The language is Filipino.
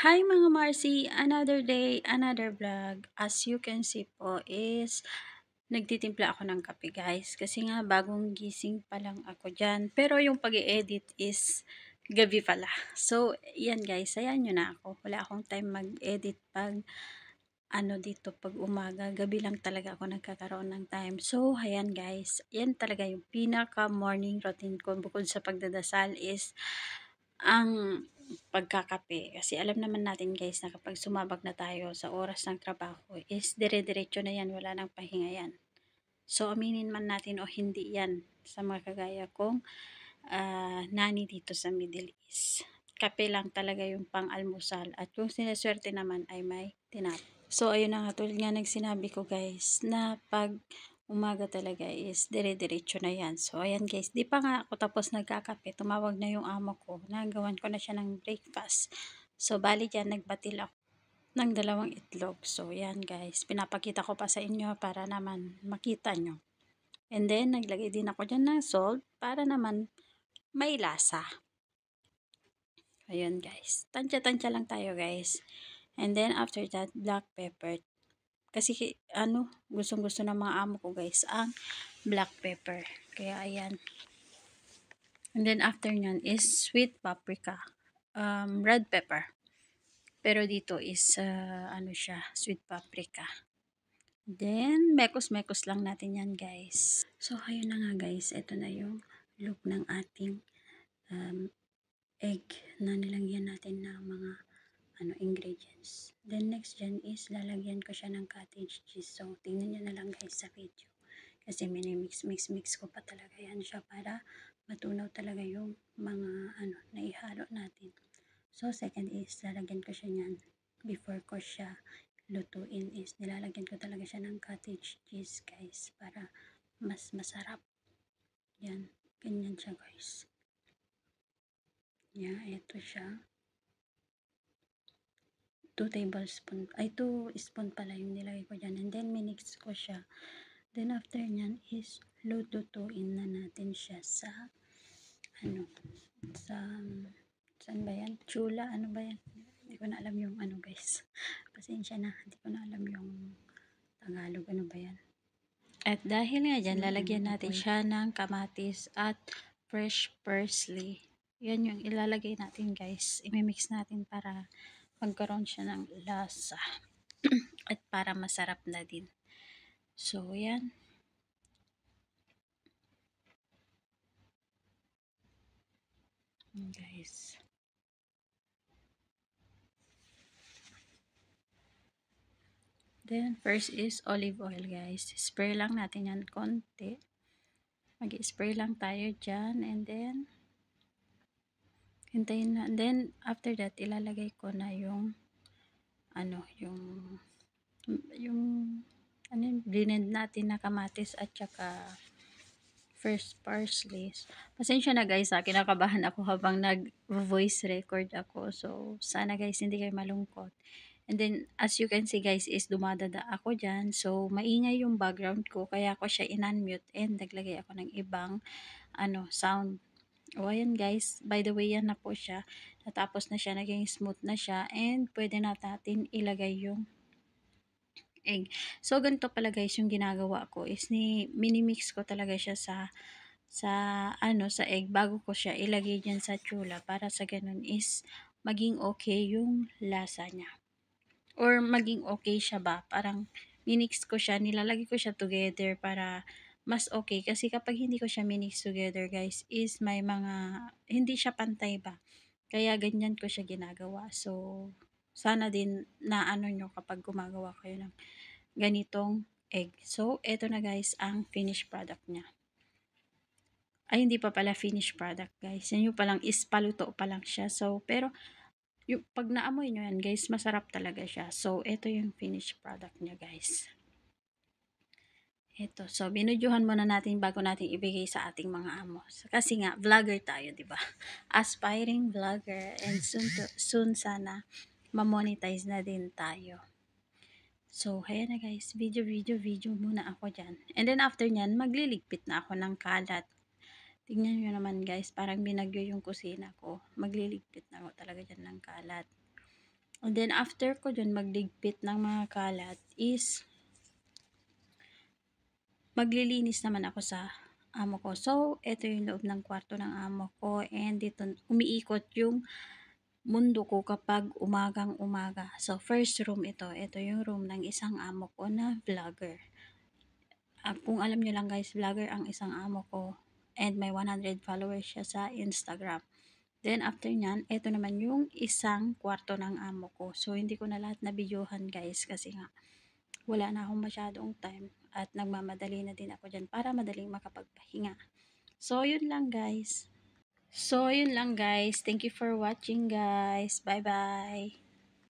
Hi mga Marcy! Another day, another vlog. As you can see po is nagtitimpla ako ng kape guys. Kasi nga bagong gising pa lang ako dyan. Pero yung pag-i-edit is gabi pala. So yan guys, sayan nyo na ako. Wala akong time mag-edit pag dito pag umaga. Gabi lang talaga ako nagkakaroon ng time. So ayan guys, yan talaga yung pinaka morning routine ko. Bukod sa pagdadasal is ang pagkakape. Kasi alam naman natin guys na kapag sumabak na tayo sa oras ng trabaho is dire-diretso na yan, wala nang pahinga yan. So aminin man natin o hindi yan sa mga kagaya kong nani dito sa Middle East. Kape lang talaga yung pang-almusal at kung sinaswerte naman ay may tinapay. So ayun na nga, tulad nga nagsinabi ko guys na pag umaga talaga is dire-diretso na yan. So ayan guys, di pa nga ako tapos nagkakape, tumawag na yung amo ko, nagawan ko na siya ng breakfast. So bali dyan, nagbatil ako ng 2 itlog. So yan guys, pinapakita ko pa sa inyo para naman makita nyo. And then naglagay din ako dyan ng salt para naman may lasa. Ayun guys, tansya-tansya lang tayo guys. And then after that, black pepper. Kasi gustong-gusto ng mga amo ko guys ang black pepper. Kaya ayan. And then after nyan is sweet paprika. Red pepper. Pero dito is siya, sweet paprika. Then mekos-mekos lang natin yan guys. So ayun na nga guys, ito na yung look ng ating egg na nilagyan natin ng mga ingredients. Then next dyan is lalagyan ko siya ng cottage cheese. So tingnan nyo na lang guys sa video. Kasi mix ko pa talaga yan siya para matunaw talaga yung mga naihalo natin. So second is lalagyan ko siya niyan. Before ko siya lutuin is nilalagyan ko talaga siya ng cottage cheese guys para mas masarap. Yan, ganyan siya guys. Yeah, ito siya. 2 spoon pala yung nilagay ko dyan. And then, minix ko siya. Then, after nyan is, lutuin na natin siya sa, saan ba yan? Chula, ano ba yan? Hindi ko na alam yung guys. Pasensya na, hindi ko na alam yung Tagalog, ano ba yan? At dahil nga dyan, lalagyan natin siya ng kamatis at fresh parsley. Yan yung ilalagay natin guys. Imimix natin para magkaroon siya ng lasa at para masarap na din. So yan, guys. Then first is olive oil guys. Spray lang natin yan konti. Mag-spray lang tayo dyan and then hintayin na. And then after that ilalagay ko na yung blend natin na kamatis at saka first parsley. Pasensya na guys, kinakabahan ako habang nag-voice record ako. So, sana guys, hindi kayo malungkot. And then, as you can see guys, is dumadada ako dyan. So, maingay yung background ko. Kaya ako siya in-unmute and naglagay ako ng ibang sound. O, ayan guys. By the way, yan na po siya. Natapos na siya, naging smooth na siya. And, pwede na natin ilagay yung egg. So, ganito pala guys yung ginagawa ko is minimix ko talaga siya sa egg bago ko siya ilagay dyan sa chula para sa ganun is maging okay yung lasa niya. Or maging okay siya ba? Parang minix ko siya, nilalagay ko siya together para mas okay. Kasi kapag hindi ko siya minix together guys is may mga hindi siya pantay ba. Kaya ganyan ko siya ginagawa. So, sana din na nyo kapag gumagawa kayo ng ganitong egg. So, eto na guys ang finished product niya. Ay, hindi pa pala finished product guys. Yan yung palang is paluto pa lang siya. So, pero yung pag naamoy nyo yan guys, masarap talaga siya. So, eto yung finished product niya guys. Ito. So, binudyohan muna natin bago natin ibigay sa ating mga amo. Kasi nga, vlogger tayo, di ba? Aspiring vlogger. And soon sana, ma-monetize na din tayo. So, ayan na guys. Video muna ako dyan. And then, after nyan, magliligpit na ako ng kalat. Tingnan nyo naman guys, parang binagyo yung kusina ko. Magliligpit na ako talaga dyan ng kalat. And then after ko dun magligpit ng mga kalat is maglilinis naman ako sa amo ko. So, ito yung loob ng kwarto ng amo ko and dito umiikot yung mundo ko kapag umagang umaga. So, first room ito. Ito yung room ng isang amo ko na vlogger. Kung alam nyo lang guys, vlogger ang isang amo ko and may 100 followers siya sa Instagram. Then after nyan, ito naman yung isang kwarto ng amo ko. So, hindi ko na lahat na videohan guys kasi nga wala na akong masyadong time at nagmamadali na din ako dyan para madaling makapagpahinga. So, yun lang guys. Thank you for watching guys. Bye-bye.